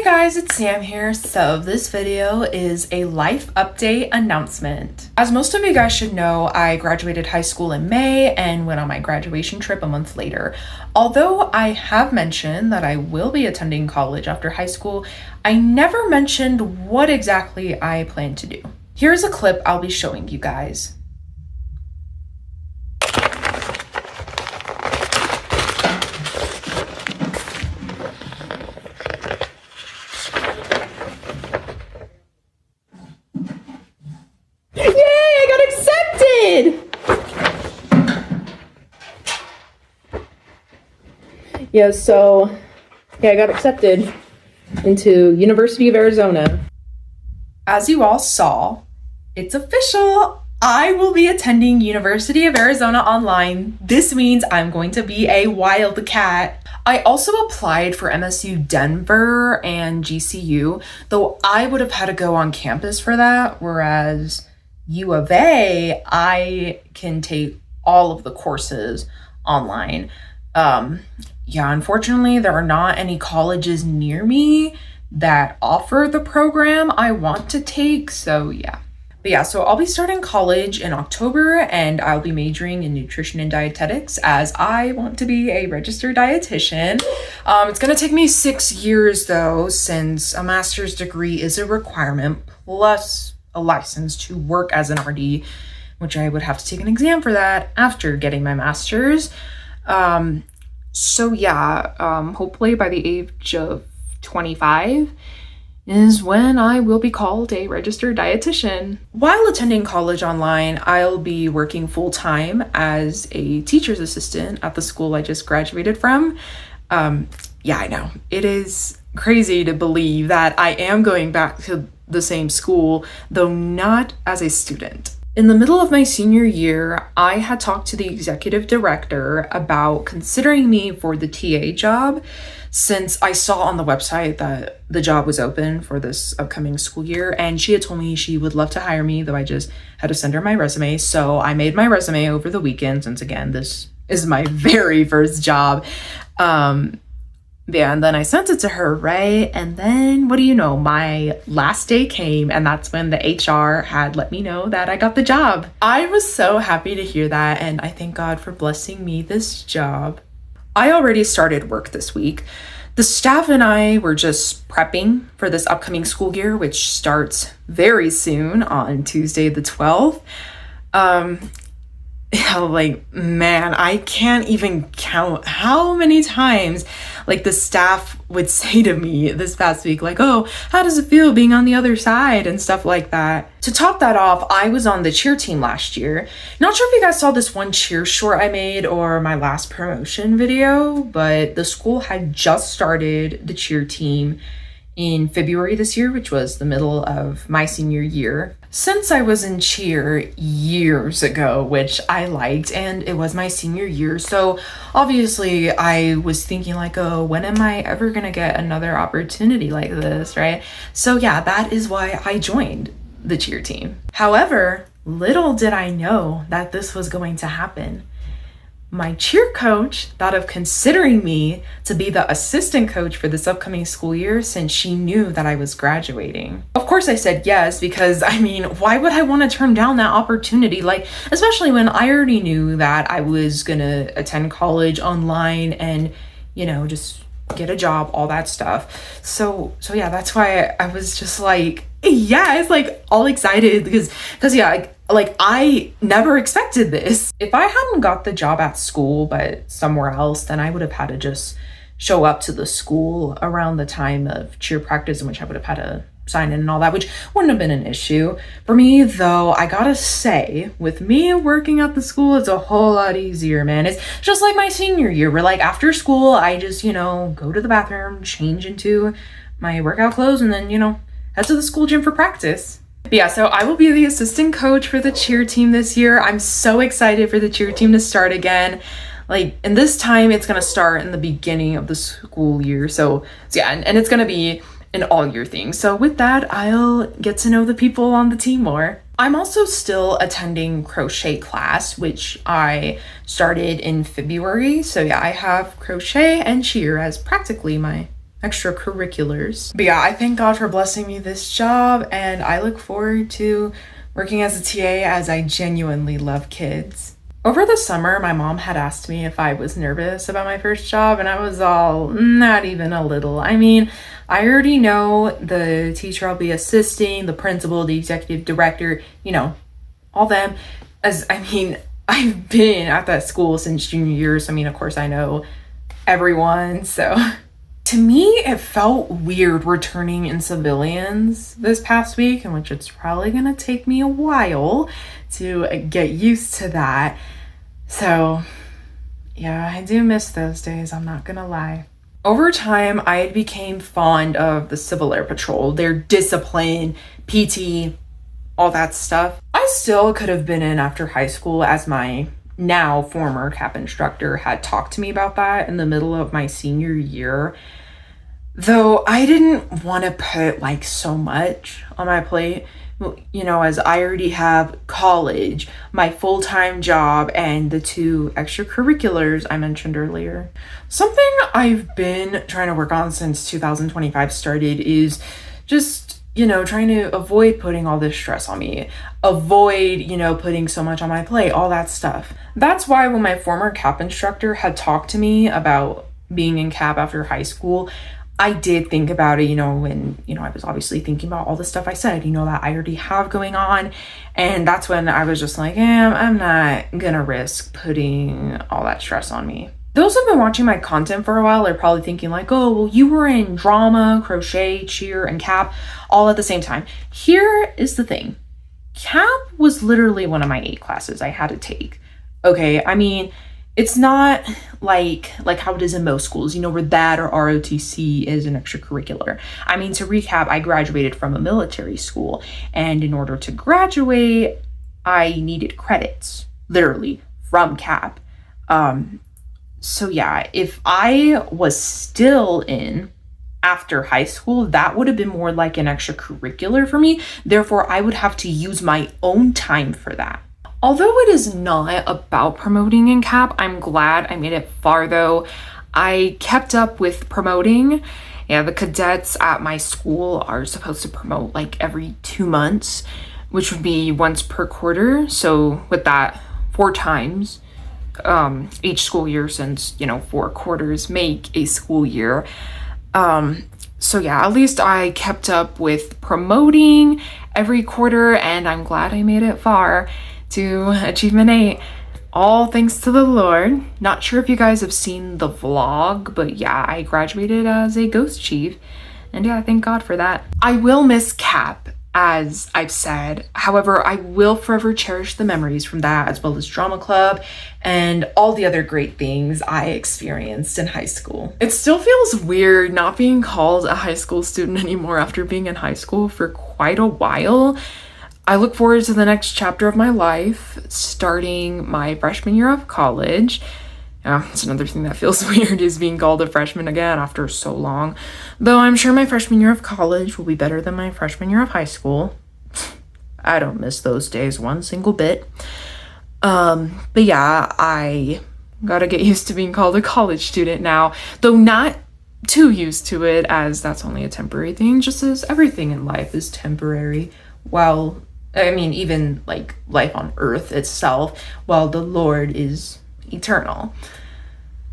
Hey guys, it's Sam here. So this video is a life update announcement. As most of you guys should know, I graduated high school in May and went on my graduation trip a month later. Although I have mentioned that I will be attending college after high school, I never mentioned what exactly I plan to do. Here's a clip I'll be showing you guys. I got accepted into University of Arizona. As you all saw, it's official. I will be attending University of Arizona online. This means I'm going to be a Wildcat. I also applied for MSU Denver and GCU, though I would have had to go on campus for that, whereas U of A, I can take all of the courses online. Unfortunately, there are not any colleges near me that offer the program I want to take, so I'll be starting college in October and I'll be majoring in nutrition and dietetics as I want to be a registered dietitian. It's gonna take me 6 years though, since a master's degree is a requirement, plus a license to work as an RD, which I would have to take an exam for that after getting my master's. Hopefully by the age of 25 is when I will be called a registered dietitian. While attending college online, I'll be working full-time as a teacher's assistant at the school I just graduated from. I know. It is crazy to believe that I am going back to the same school, though not as a student. In the middle of my senior year, I had talked to the executive director about considering me for the TA job, since I saw on the website that the job was open for this upcoming school year, and she had told me she would love to hire me, though I just had to send her my resume. So I made my resume over the weekend, since again, this is my very first job. And then I sent it to her, right? And then, what do you know, my last day came, and that's when the HR had let me know that I got the job. I was so happy to hear that, and I thank God for blessing me this job. I already started work this week. The staff and I were just prepping for this upcoming school year, which starts very soon on Tuesday the 12th. I can't even count how many times the staff would say to me this past week, oh, how does it feel being on the other side and stuff like that. To top that off, I was on the cheer team last year. Not sure if you guys saw this one cheer short I made or my last promotion video, but the school had just started the cheer team in February this year, which was the middle of my senior year. Since I was in cheer years ago, which I liked, and it was my senior year, so obviously I was thinking when am I ever gonna get another opportunity like this, right? So that is why I joined the cheer team. However, little did I know that this was going to happen. My cheer coach thought of considering me to be the assistant coach for this upcoming school year, since she knew that I was graduating. Of course I said yes, because why would I want to turn down that opportunity? Especially when I already knew that I was gonna attend college online and, just get a job, all that stuff. So that's why I was just all excited because I never expected this. If I hadn't got the job at school but somewhere else, then I would have had to just show up to the school around the time of cheer practice, in which I would have had to sign in and all that, which wouldn't have been an issue. For me though, I gotta say, with me working at the school, it's a whole lot easier, man. It's just like my senior year, where after school, I just, go to the bathroom, change into my workout clothes, and then, head to the school gym for practice. So I will be the assistant coach for the cheer team this year. I'm so excited for the cheer team to start again. And this time it's gonna start in the beginning of the school year. And it's gonna be an all year thing. So with that, I'll get to know the people on the team more. I'm also still attending crochet class, which I started in February. I have crochet and cheer as practically my extracurriculars. But yeah, I thank God for blessing me this job, and I look forward to working as a TA as I genuinely love kids. Over the summer, my mom had asked me if I was nervous about my first job, and I was all, not even a little. I mean, I already know the teacher I'll be assisting, the principal, the executive director, all them. I've been at that school since junior year, so of course I know everyone, so... To me, it felt weird returning in civilians this past week, in which it's probably gonna take me a while to get used to that. So, yeah, I do miss those days, I'm not gonna lie. Over time, I became fond of the Civil Air Patrol, their discipline, PT, all that stuff. I still could have been in after high school, as my now former CAP instructor had talked to me about that in the middle of my senior year. Though I didn't want to put so much on my plate, as I already have college, my full-time job, and the 2 extracurriculars I mentioned earlier. Something I've been trying to work on since 2025 started is just trying to avoid putting all this stress on me, avoid, putting so much on my plate, all that stuff. That's why when my former CAP instructor had talked to me about being in CAP after high school, I did think about it, when, I was obviously thinking about all the stuff I said, that I already have going on. And that's when I was just like, I'm not gonna risk putting all that stress on me. Those who've been watching my content for a while are probably thinking oh, well, you were in drama, crochet, cheer, and CAP all at the same time. Here is the thing. CAP was literally one of my 8 classes I had to take. Okay, it's not like how it is in most schools, where that or ROTC is an extracurricular. To recap, I graduated from a military school, and in order to graduate, I needed credits, literally, from CAP. So yeah, if I was still in after high school, that would have been more like an extracurricular for me. Therefore, I would have to use my own time for that. Although it is not about promoting in CAP, I'm glad I made it far though. I kept up with promoting. Yeah, the cadets at my school are supposed to promote every 2 months, which would be once per quarter. So with that, 4 times each school year, since 4 quarters make a school year. So yeah, at least I kept up with promoting every quarter, and I'm glad I made it far to Achievement 8. All thanks to the Lord. Not sure if you guys have seen the vlog, but yeah, I graduated as a Ghost Chief, and yeah, thank God for that. I will miss CAP, as I've said. However, I will forever cherish the memories from that, as well as drama club and all the other great things I experienced in high school. It still feels weird not being called a high school student anymore after being in high school for quite a while. I look forward to the next chapter of my life, starting my freshman year of college. Yeah, it's another thing that feels weird, is being called a freshman again after so long. Though I'm sure my freshman year of college will be better than my freshman year of high school. I don't miss those days one single bit. But yeah, I gotta get used to being called a college student now, though not too used to it, as that's only a temporary thing, just as everything in life is temporary. Well, even life on earth itself, while the Lord is eternal.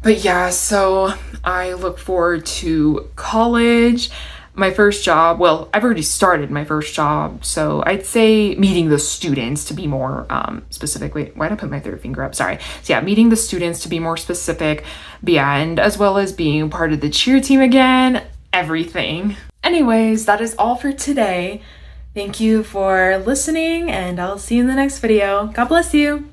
But yeah, so I look forward to college. My first job, well, I've already started my first job, so I'd say meeting the students, to be more specific. Wait, why'd I put my 3rd finger up? Sorry. So yeah, meeting the students, to be more specific. But yeah, and as well as being part of the cheer team again, everything. Anyways, that is all for today. Thank you for listening, and I'll see you in the next video. God bless you.